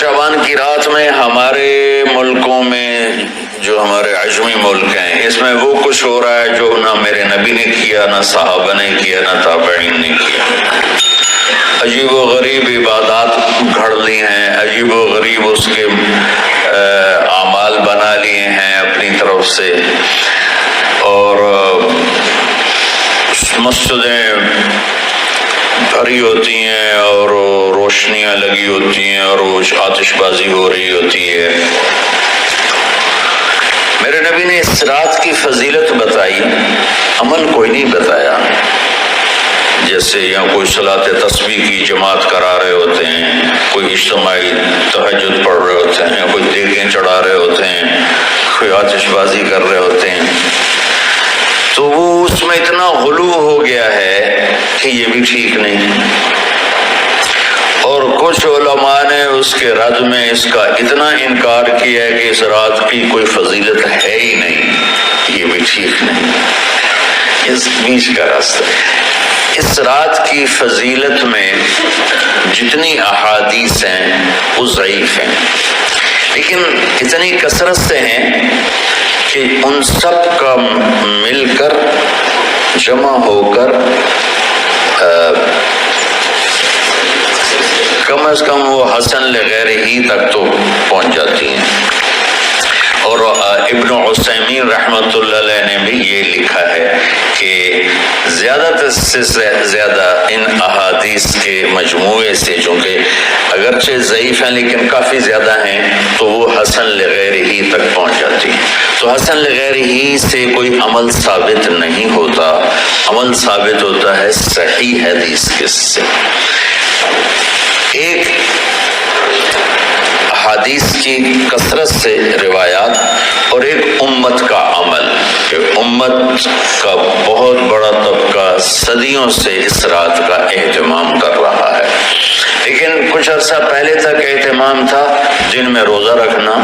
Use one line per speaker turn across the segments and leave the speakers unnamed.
شعبان کی رات میں ہمارے ملکوں میں جو ہمارے عجمی ملک ہیں اس میں وہ کچھ ہو رہا ہے جو نہ میرے نبی نے کیا، نہ صحابہ نے کیا، نہ تابعین نے کیا۔ عجیب و غریب عبادات گھڑ لی ہیں، عجیب و غریب اس کے اعمال بنا لیے ہیں اپنی طرف سے، اور مسجدیں بھری ہوتی ہیں اور روشنیاں لگی ہوتی ہیں اور آتش بازی ہو رہی ہوتی ہے۔ میرے نبی نے اس رات کی فضیلت بتائی، عمل کوئی نہیں بتایا۔ جیسے یہاں کوئی صلاۃ تسبیح کی جماعت کرا رہے ہوتے ہیں، کوئی اجتماعی تہجد پڑھ رہے ہوتے ہیں، کوئی دیگیں چڑھا رہے ہوتے ہیں، کوئی آتش بازی کر رہے ہوتے ہیں، تو وہ اس میں اتنا غلو ہو گیا ہے کہ یہ بھی ٹھیک نہیں۔ اور کچھ علماء نے اس کے رد میں اس کا اتنا انکار کیا ہے کہ اس رات کی کوئی فضیلت ہے ہی نہیں، یہ بھی ٹھیک نہیں۔ اس بیچ کا راستہ، اس رات کی فضیلت میں جتنی احادیث ہیں وہ ضعیف ہیں، لیکن اتنی کثرت سے ہیں کہ ان سب کا مل کر جمع ہو کر کم از کم وہ حسن لغیر ہی تک تو پہنچ جاتی ہیں۔ اور ابن عثیمین رحمۃ اللہ علیہ نے بھی یہ لکھا ہے کہ زیادہ سے زیادہ ان احادیث کے مجموعے سے، چونکہ اگرچہ ضعیف ہیں لیکن کافی زیادہ ہیں، تو وہ حسن لغیر ہی تک پہنچ جاتی ہیں۔ تو حسن لغیر ہی سے کوئی عمل ثابت نہیں ہوتا، عمل ثابت ہوتا ہے صحیح حدیث کے سے۔ ایک حدیث کی کثرت سے روایات اور ایک امت کا عمل، کہ امت کا بہت بڑا طبقہ صدیوں سے اس رات کا اہتمام کر رہا ہے، لیکن کچھ عرصہ پہلے تک اہتمام تھا دن میں روزہ رکھنا،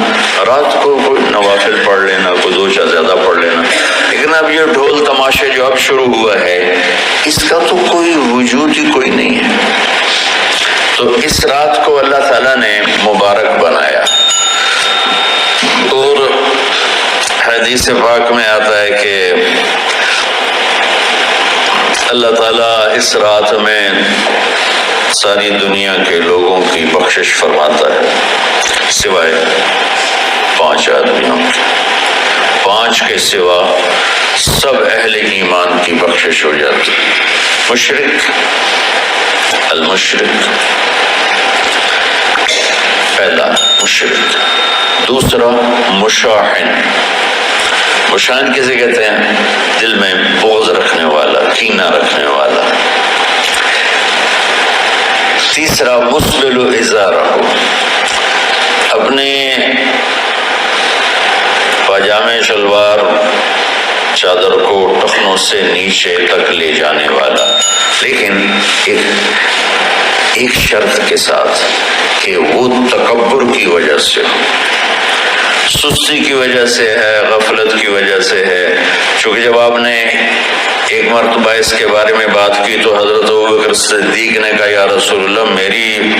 رات کو کوئی نوافل پڑھ لینا، کوئی دو چار زیادہ پڑھ لینا، لیکن اب یہ ڈھول تماشے جو اب شروع ہوا ہے اس کا تو کوئی وجود ہی کوئی نہیں ہے۔ تو اس رات کو اللہ تعالیٰ نے مبارک بنایا، اور حدیث پاک میں آتا ہے کہ اللہ تعالیٰ اس رات میں ساری دنیا کے لوگوں کی بخشش فرماتا ہے سوائے 5 آدمیوں کے، 5 کے سوا سب اہل ایمان کی بخشش ہو جاتی۔ مشرک، المشرک، پہلا مشرک، دوسرا مشاحن، مشاحن کسے کہتے ہیں؟ دل میں بغض رکھنے والا، کینہ رکھنے والا۔ تیسرا مسبل ازارہ، اپنے پاجامے شلوار چادر کو ٹخنوں سے نیچے تک لے جانے والا، لیکن ایک شرط کے ساتھ کہ وہ تکبر کی وجہ سے ہو، سستی کی وجہ سے ہے، غفلت کی وجہ سے ہے۔ چونکہ جب آپ نے ایک مرتبہ اس کے بارے میں بات کی تو حضرت ابوبکر صدیق نے کہا یا رسول اللہ، میری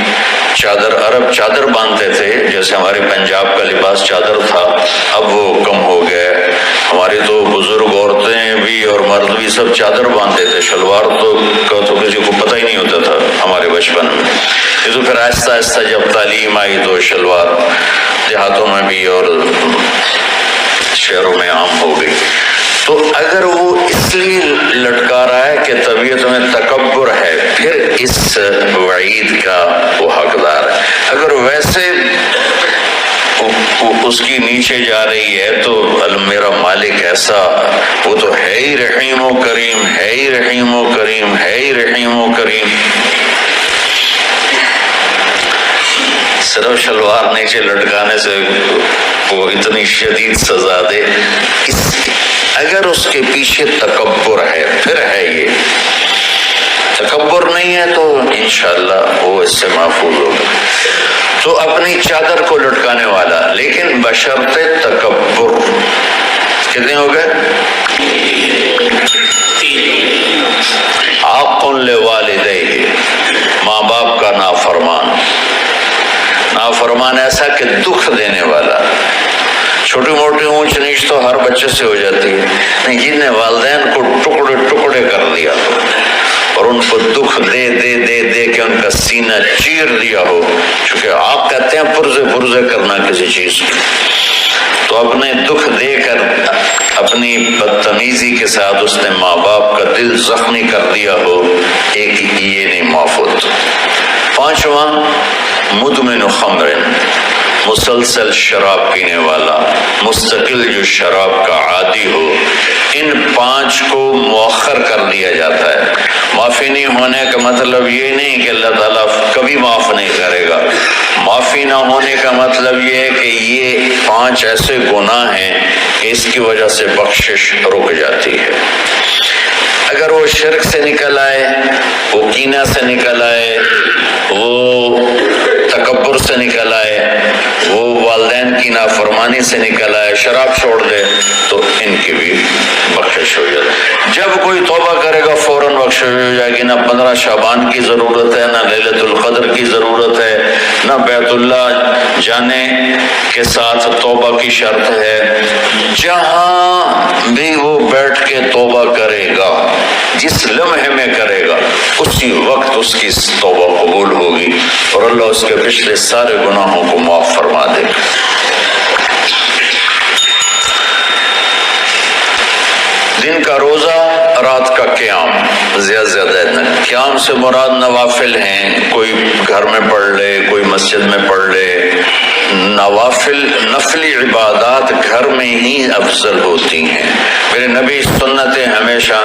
چادر، عرب چادر باندھتے تھے جیسے ہمارے پنجاب کا لباس چادر تھا، اب وہ کم ہو گیا۔ ہماری تو بزرگ عورتیں بھی اور مرد بھی سب چادر باندھتے تھے، شلوار تو کسی کو پتہ ہی نہیں ہوتا تھا ہمارے بچپن میں۔ یہ تو پھر آہستہ آہستہ جب تعلیم آئی تو شلوار دیہاتوں میں بھی اور شہروں میں عام ہو گئی۔ تو اگر وہ اس لیے لٹکا رہا ہے کہ طبیعت میں تکبر ہے، پھر اس وعید کا وہ حقدار ہے۔ اگر ویسے اس کی نیچے جا رہی ہے تو میرا مالک ایسا، وہ تو ہے ہی رحیم و کریم، ہے ہی رحیم و کریم، ہے ہی رحیم و کریم، صرف شلوار نیچے لٹکانے سے وہ اتنی شدید سزا دے۔ اگر اس کے پیچھے تکبر ہے، پھر ہے یہ تکبر نہیں ہے تو انشاءاللہ وہ اس سے محفوظ ہوگا۔ تو اپنی چادر کو لٹکانے والا، لیکن بشرط تکبر۔ کتنے ہو گئے؟ عاق لوالدیہ، ماں باپ کا نافرمان، نافرمان ایسا کہ دکھ دینے والا. چھوٹی موٹی اونچ نیچ تو ہر بچے سے ہو جاتی ہے، نہیں جن نے والدین کو ٹکڑے ٹکڑے کر دیا ہو اور ان کو دکھ دے دے دے دے کے ان کا سینہ چیر دیا ہو، چونکہ آپ کہتے ہیں پرزے پرزے کرنا کسی چیز کی، تو اپنے دکھ دے کر اپنی بدتمیزی کے ساتھ اس نے ماں باپ کا دل زخمی کر دیا ہو، ایک یہ نہیں معاف ہوتا. پانچواں مدمن خمر، مسلسل شراب پینے والا، مستقل جو شراب کا عادی ہو. ان پانچ کو مؤخر کر دیا جاتا ہے. معافی نہیں ہونے کا مطلب یہ نہیں کہ اللہ تعالیٰ کبھی معاف نہیں کرے گا. معافی نہ ہونے کا مطلب یہ ہے کہ یہ پانچ ایسے گناہ ہیں کہ اس کی وجہ سے بخشش رک جاتی ہے. اگر وہ شرک سے نکل آئے، وہ کینہ سے نکل آئے، وہ تکبر سے نکل آئے، وہ والدین کی نافرمانی سے نکل آئے، شراب چھوڑ دے، تو ان کی بھی بخشش ہو جائے. جب کوئی توبہ کرے گا فوراً بخشش ہو جائے گی. نہ 15 شعبان کی ضرورت ہے، نہ لیلۃ القدر کی ضرورت ہے، نہ بیت اللہ جانے کے ساتھ توبہ کی شرط ہے. جہاں بھی وہ بیٹھ کے توبہ کرے گا، جس لمحے میں کرے گا، اسی وقت اس کی توبہ قبول ہوگی اور اللہ اس کے پچھلے سارے گناہوں کو معاف فرما دے گا. دن کا روزہ، رات کا قیام، زیادہ زیادہ قیام سے مراد نوافل ہیں. کوئی گھر میں پڑھ لے، کوئی مسجد میں پڑھ لے. نوافل نفلی عبادات گھر میں ہی افضل ہوتی ہیں. میرے نبی سنتیں ہمیشہ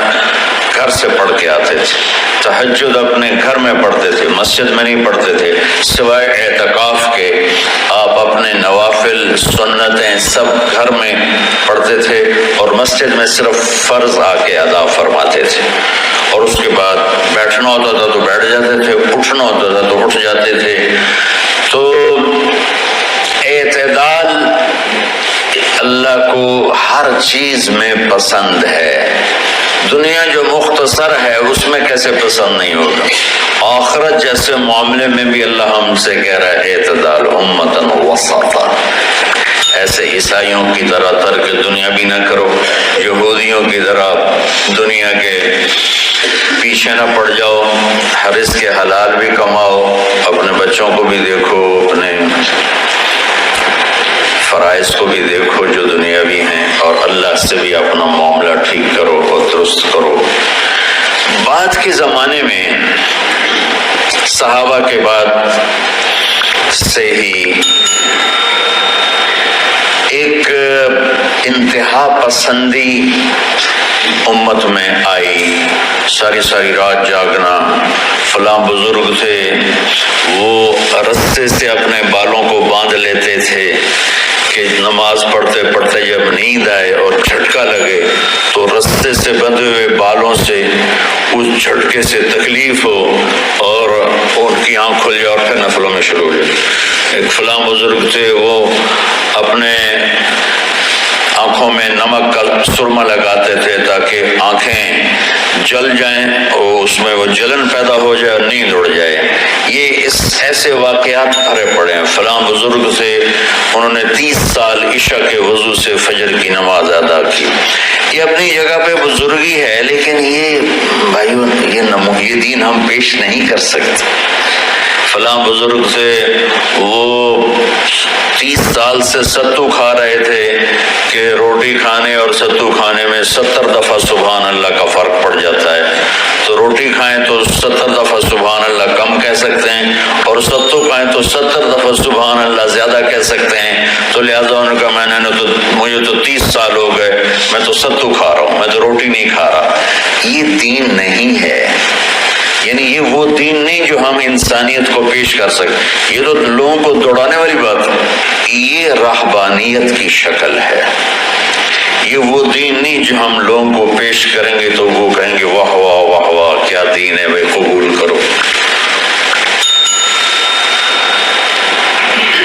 گھر سے پڑھ کے آتے تھے. تہجد اپنے گھر میں پڑھتے تھے، مسجد میں نہیں پڑھتے تھے. سوائے اعتکاف کے آپ اپنے نوافل سنتیں سب گھر میں پڑھتے تھے اور مسجد میں صرف فرض آ کے ادا فرماتے تھے. اور اس کے بعد بیٹھنا ہوتا تھا تو بیٹھ جاتے تھے، اٹھنا ہوتا تھا تو اٹھ جاتے تھے. تو اعتدال اللہ کو ہر چیز میں پسند ہے. دنیا جو مختصر ہے اس میں کیسے پسند نہیں ہوگا؟ آخرت جیسے معاملے میں بھی اللہ ہم سے کہہ رہا ہے اعتدال امتن وسطا. ایسے عیسائیوں کی طرح ترک دنیا بھی نہ کرو، یہودیوں کی طرح دنیا کے پیچھے نہ پڑ جاؤ. ہر رزق کے حلال بھی کماؤ، اپنے بچوں کو بھی دیکھو، اپنے فرائض کو بھی دیکھو جو دنیاوی ہیں، اور اللہ سے بھی اپنا معاملہ ٹھیک کرو اور درست کرو. بعد کے زمانے میں صحابہ کے بعد سے ہی ایک انتہا پسندی امت میں آئی. ساری رات جاگنا. فلاں بزرگ تھے وہ رستے سے اپنے بالوں کو باندھ لیتے تھے کہ نماز پڑھتے پڑھتے جب نیند آئے اور جھٹکا لگے تو رستے سے بندھے ہوئے بالوں سے اس جھٹکے سے تکلیف ہو اور ان کی آنکھ کھل جائے اور پھر نفلوں میں شروع ہو جائے. ایک فلاں بزرگ تھے وہ اپنے آنکھوں میں نمک کا سرما لگاتے تھے تاکہ آنکھیں جل جائیں اور اس میں وہ جلن پیدا ہو جائے اور نیند اڑ جائے. یہ ایسے واقعات بھرے پڑے ہیں. فلاں بزرگ سے انہوں نے 30 سال عشاء کے وضو سے فجر کی نماز ادا کی. یہ اپنی جگہ پہ بزرگی ہے، لیکن یہ بھائیو یہ دین ہم پیش نہیں کر سکتے. فلاں بزرگ سے وہ 30 سال سے ستو کھا رہے تھے کہ روٹی کھانے اور ستو کھانے میں 70 دفعہ سبحان اللہ کا فرق پڑ جاتا ہے. تو روٹی کھائیں تو 70 دفعہ سبحان اللہ کم کہہ سکتے ہیں، اور ستو کھائیں تو 70 دفعہ سبحان اللہ زیادہ کہہ سکتے ہیں. تو لہٰذا ان کا مجھے تو 30 سال ہو گئے، میں تو ستو کھا رہا ہوں، میں تو روٹی نہیں کھا رہا. یہ دین نہیں ہے. یعنی یہ وہ دین نہیں جو ہم انسانیت کو پیش کر سکتے. یہ تو لوگوں کو دوڑانے والی بات ہے. یہ رہبانیت کی شکل ہے. یہ وہ دین نہیں جو ہم لوگوں کو پیش کریں گے تو وہ کہیں گے واہ واہ واہ واہ کیا دین ہے بھائی، قبول کرو.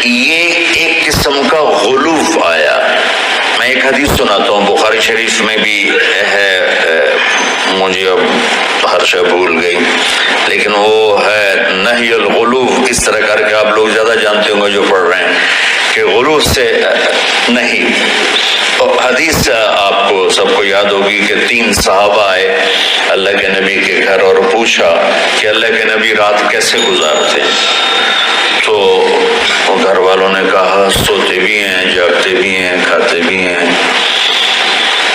یہ ایک قسم کا غلو آیا. میں ایک ایک حدیث سناتا ہوں، بخاری شریف میں بھی ہے، مجھے اب ہر شے بھول گئی، لیکن وہ ہے نہی الغلو، اس طرح کر کے آپ لوگ زیادہ جانتے ہوں گے جو پڑھ رہے ہیں، کہ غلو سے نہیں۔ حدیث آپ کو سب کو یاد ہوگی کہ 3 صحابہ آئے اللہ کے نبی کے گھر اور پوچھا کہ اللہ کے نبی رات کیسے گزارتے ہیں؟ تو گھر والوں نے کہا سوتے بھی ہیں، جاگتے بھی ہیں، کھاتے بھی ہیں۔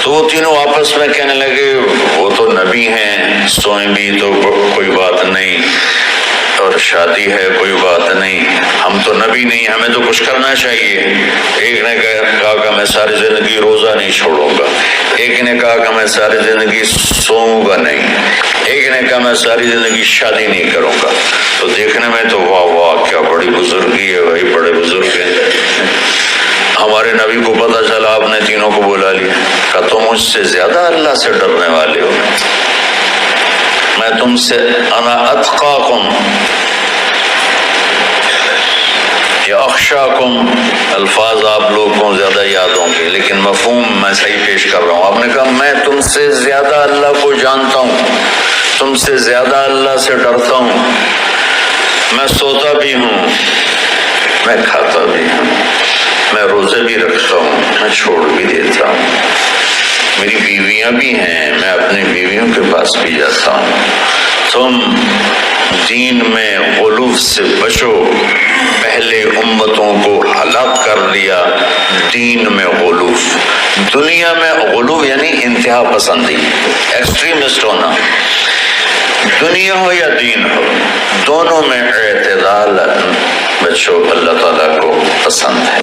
تو وہ تینوں آپس میں کہنے لگے وہ تو نبی ہیں، سوئیں بھی تو کوئی بات نہیں، اور شادی ہے کوئی بات نہیں، ہم تو نبی نہیں، ہمیں تو کچھ کرنا چاہیے۔ ایک نے کہا کہ میں ساری زندگی روزہ نہیں چھوڑوں گا، ایک نے کہا کہ میں ساری زندگی سوؤں گا نہیں، ایک نے کہا میں ساری زندگی شادی نہیں کروں گا۔ تو دیکھنے میں تو واہ واہ کیا بڑی بزرگی ہے بھائی، بڑے بزرگ ہیں۔ ہمارے نبی کو پتہ چلا، آپ نے تینوں کو بلا لیا، کہ تم مجھ سے زیادہ اللہ سے ڈرنے والے ہو، میں تم سے انا اتقاکم یا اخشاکم، الفاظ آپ لوگوں کو زیادہ یاد ہوں گے لیکن مفہوم میں صحیح پیش کر رہا ہوں۔ آپ نے کہا میں تم سے زیادہ اللہ کو جانتا ہوں، تم سے زیادہ اللہ سے ڈرتا ہوں، میں سوتا بھی ہوں، میں کھاتا بھی ہوں، میں روزے بھی رکھتا ہوں، میں چھوڑ بھی دیتا ہوں، میری بیویاں بھی ہیں، میں اپنی بیویوں کے پاس بھی جاتا ہوں۔ تم دین میں غلو سے بچو، پہلے امتوں کو ہلاک کر دیا دین میں غلو۔ دنیا میں غلو یعنی انتہا پسندی، ایکسٹریمسٹ ہونا، دنیا ہو یا دین ہو، دونوں میں اعتدال بچو، اللہ تعالیٰ کو پسند ہے۔